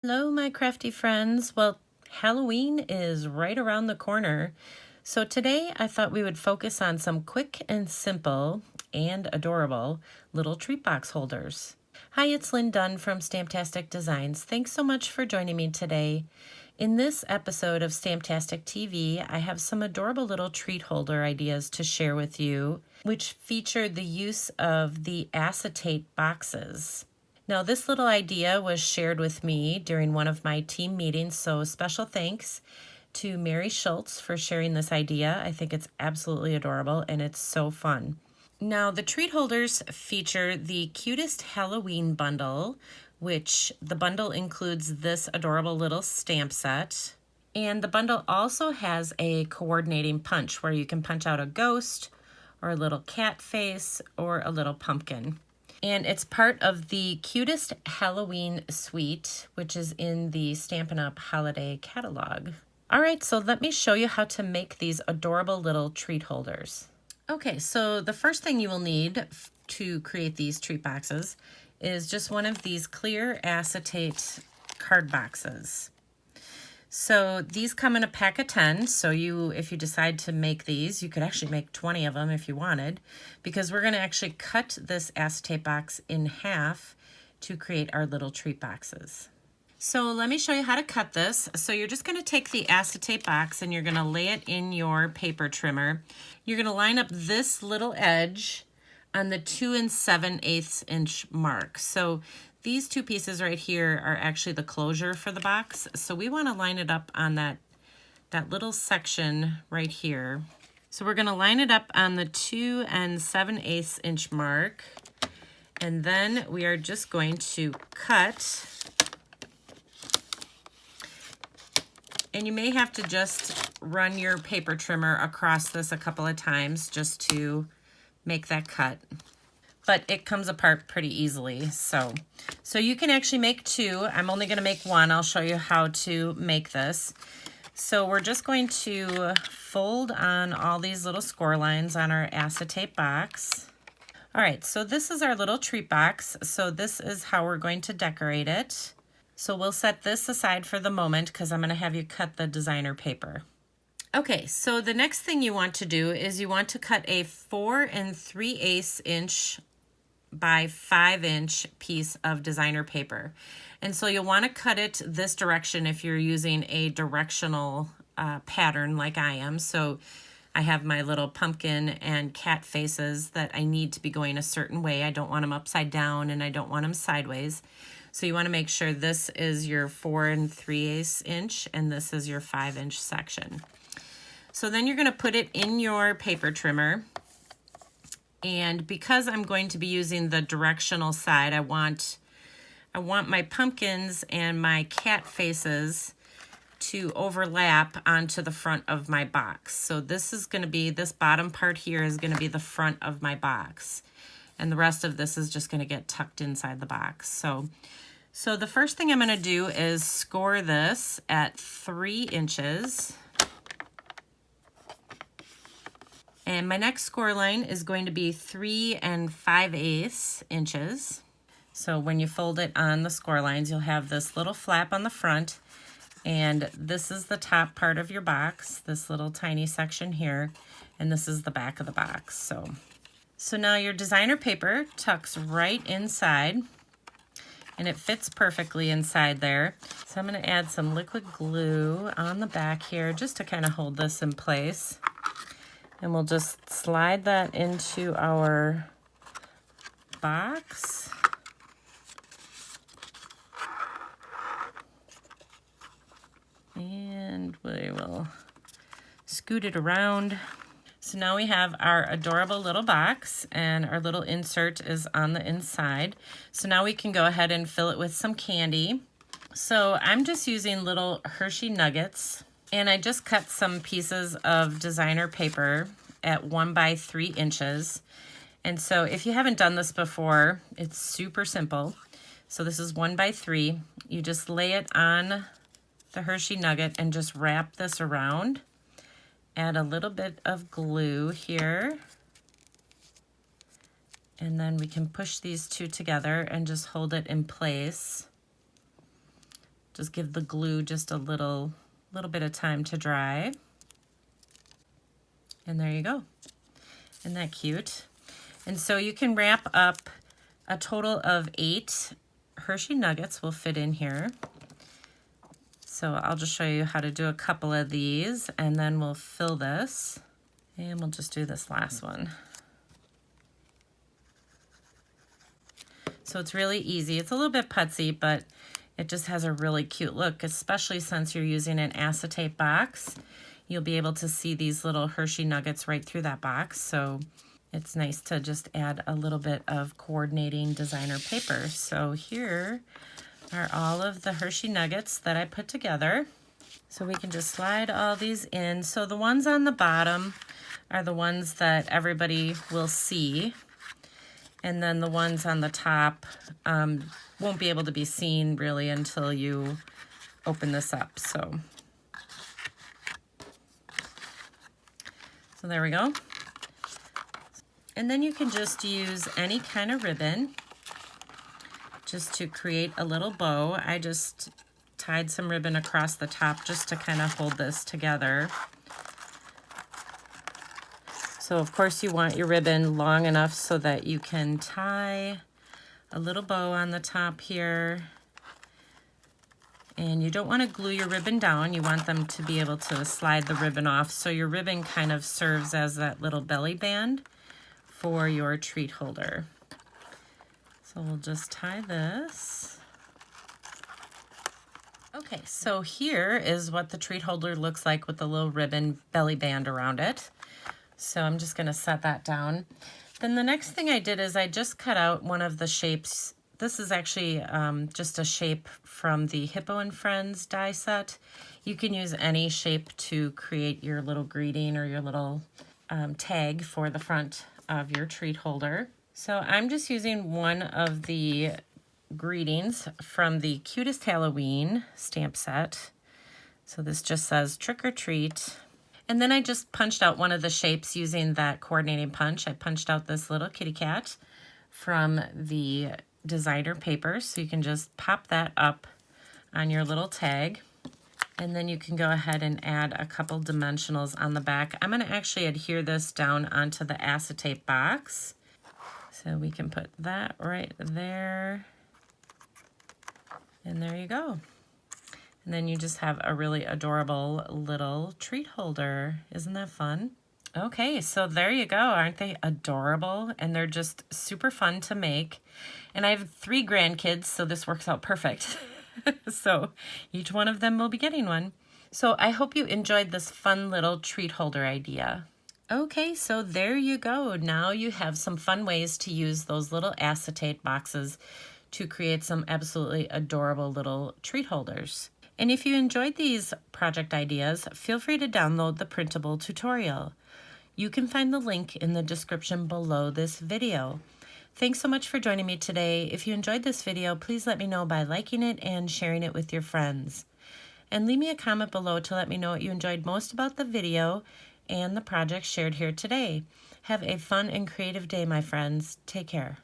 Hello, my crafty friends. Well, Halloween is right around the corner. So today I thought we would focus on some quick and simple and adorable little treat box holders. Hi, it's Lynn Dunn from Stamptastic Designs. Thanks so much for joining me today. In this episode of Stamptastic TV, I have some adorable little treat holder ideas to share with you, which feature the use of the acetate boxes. Now, this little idea was shared with me during one of my team meetings, so special thanks to Mary Schultz for sharing this idea. I think it's absolutely adorable and it's so fun. Now, the treat holders feature the Cutest Halloween Bundle, which the bundle includes this adorable little stamp set. And the bundle also has a coordinating punch where you can punch out a ghost or a little cat face or a little pumpkin. And it's part of the Cutest Halloween Suite, which is in the Stampin' Up! Holiday catalog. All right, so let me show you how to make these adorable little treat holders. Okay, so the first thing you will need to create these treat boxes is just one of these clear acetate card boxes. So these come in a pack of 10, so if you decide to make these, you could actually make 20 of them if you wanted, because we're going to actually cut this acetate box in half to create our little treat boxes. So let me show you how to cut this. So you're just going to take the acetate box and you're going to lay it in your paper trimmer. You're going to line up this little edge on the 2 7/8 inch mark. So these two pieces right here are actually the closure for the box. So we want to line it up on that little section right here. So we're going to line it up on the 2 7/8 inch mark. And then we are just going to cut. And you may have to just run your paper trimmer across this a couple of times just to make that cut. But it comes apart pretty easily. So you can actually make two. I'm only going to make one. I'll show you how to make this. So we're just going to fold on all these little score lines on our acetate box. All right, so this is our little treat box. So this is how we're going to decorate it. So we'll set this aside for the moment because I'm going to have you cut the designer paper. Okay, so the next thing you want to do is you want to cut a 4 3/8 inch by 5 inch piece of designer paper. And so you'll want to cut it this direction if you're using a directional pattern like I am. So I have my little pumpkin and cat faces that I need to be going a certain way. I don't want them upside down and I don't want them sideways. So you want to make sure this is your 4 3/8 inch and this is your 5 inch section. So then you're going to put it in your paper trimmer. And because I'm going to be using the directional side, I want my pumpkins and my cat faces to overlap onto the front of my box. So this bottom part here is going to be the front of my box. And the rest of this is just going to get tucked inside the box. So the first thing I'm going to do is score this at 3 inches. And my next score line is going to be 3 5/8 inches. So when you fold it on the score lines, you'll have this little flap on the front. And this is the top part of your box, this little tiny section here. And this is the back of the box. So now your designer paper tucks right inside. And it fits perfectly inside there. So I'm going to add some liquid glue on the back here just to kind of hold this in place. And we'll just slide that into our box. And we will scoot it around. So now we have our adorable little box and our little insert is on the inside. So now we can go ahead and fill it with some candy. So I'm just using little Hershey nuggets. And I just cut some pieces of designer paper at 1 by 3 inches. And so if you haven't done this before, it's super simple. So this is 1 by 3. You just lay it on the Hershey nugget and just wrap this around. Add a little bit of glue here. And then we can push these two together and just hold it in place. Just give the glue just a little bit of time to dry. And there you go. Isn't that cute? And so you can wrap up a total of 8 Hershey Nuggets will fit in here. So I'll just show you how to do a couple of these, and then we'll fill this. And we'll just do this last one. So it's really easy. It's a little bit putsy, but it just has a really cute look, especially since you're using an acetate box. You'll be able to see these little Hershey Nuggets right through that box. So it's nice to just add a little bit of coordinating designer paper. So here are all of the Hershey Nuggets that I put together. So we can just slide all these in. So the ones on the bottom are the ones that everybody will see. And then the ones on the top won't be able to be seen really until you open this up. So there we go. And then you can just use any kind of ribbon just to create a little bow. I just tied some ribbon across the top just to kind of hold this together. So of course you want your ribbon long enough so that you can tie a little bow on the top here. And you don't want to glue your ribbon down. You want them to be able to slide the ribbon off. So your ribbon kind of serves as that little belly band for your treat holder. So we'll just tie this. Okay, so here is what the treat holder looks like with the little ribbon belly band around it. So I'm just gonna set that down. Then the next thing I did is I just cut out one of the shapes. This is actually just a shape from the Hippo and Friends die set. You can use any shape to create your little greeting or your little tag for the front of your treat holder. So I'm just using one of the greetings from the Cutest Halloween stamp set. So this just says trick or treat. And then I just punched out one of the shapes using that coordinating punch. I punched out this little kitty cat from the designer paper. So you can just pop that up on your little tag. And then you can go ahead and add a couple dimensionals on the back. I'm going to actually adhere this down onto the acetate box. So we can put that right there. And there you go. And then you just have a really adorable little treat holder. Isn't that fun? Okay, so there you go. Aren't they adorable? And they're just super fun to make. And I have 3 grandkids, so this works out perfect. So each one of them will be getting one. So I hope you enjoyed this fun little treat holder idea. Okay, so there you go. Now you have some fun ways to use those little acetate boxes to create some absolutely adorable little treat holders. And if you enjoyed these project ideas, feel free to download the printable tutorial. You can find the link in the description below this video. Thanks so much for joining me today. If you enjoyed this video, please let me know by liking it and sharing it with your friends. And leave me a comment below to let me know what you enjoyed most about the video and the project shared here today. Have a fun and creative day, my friends. Take care.